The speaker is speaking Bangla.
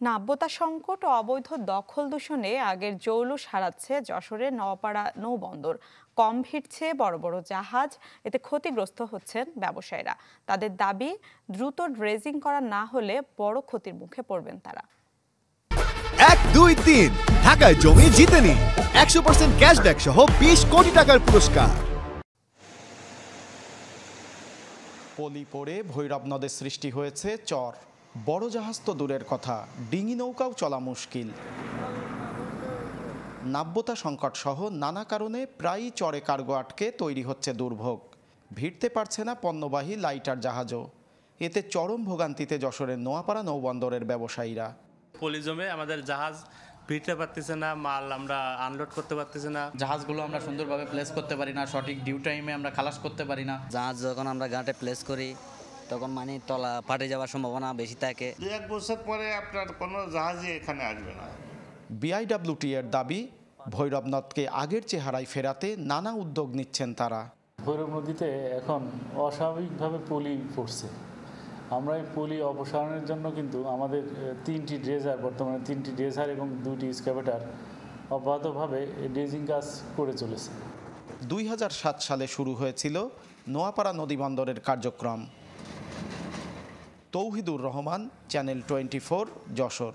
নাব্যতা সংকট ও অবৈধ দখল দূষণে আগের জৌলুস হারাচ্ছে যশোরের নওপাড়া নৌবন্দর। কম ভিড়ছে বড় বড় জাহাজ, এতে ক্ষতিগ্রস্ত হচ্ছেন ব্যবসায়ীরা। তাদের দাবি, দ্রুত ড্রেজিং করা না হলে বড় ক্ষতির মুখে পড়বেন তারা। 1, 2, 3 ঢাকায় জমি জিতে নিন 100% ক্যাশব্যাক সহ 20 কোটি টাকার পুরস্কার। পলি পড়ে ভৈরব নদের সৃষ্টি হয়েছে চর। বড় জাহাজ তো দূরের কথা, ডিঙি নৌকাও চলা মুশকিল। নাব্যতা সংকট সহ নানা কারণে প্রায়ই চরে কার্গো আটকে তৈরি হচ্ছে দুর্ভোগ। ভিড়তে পারছে না পণ্যবাহী লাইটার জাহাজও। এতে চরম ভোগান্তিতে যশোরের নোয়াপাড়া নৌবন্দরের ব্যবসায়ীরা। পলি জমে আমাদের জাহাজ ভিড়তে পারতেছে না, মাল আমরা আনলোড করতে পারতেছি না। জাহাজগুলো আমরা সুন্দরভাবে প্লেস করতে পারি না, সঠিক ডিউ টাইমে আমরা খালাস করতে পারি না। জাহাজ যখন আমরা ঘাটে প্লেস করি তখন মানে তলা ফাটে যাওয়ার সম্ভাবনা বেশি থাকে। 2-1 বছর পরে আপনার কোনো জাহাজই এখানে আসবে না। বিআইডব্লিউটি এর দাবি, ভৈরব নদকে আগের চেহারায় ফেরাতে নানা উদ্যোগ নিচ্ছেন তারা। ভৈরব নদীতে এখন অস্বাভাবিকভাবে পলি পড়ছে। আমরা এই পলি অপসারণের জন্য কিন্তু আমাদের 3টি ড্রেজার, বর্তমানে 3টি ড্রেজার এবং 2টি এক্সকাভেটর অব্যাহতভাবে ড্রেজিং কাজ করে চলেছে। 2007 সালে শুরু হয়েছিল নোয়াপাড়া নদীবন্দরের কার্যক্রম। তৌহিদুর রহমান, চ্যানেল 24, যশোর।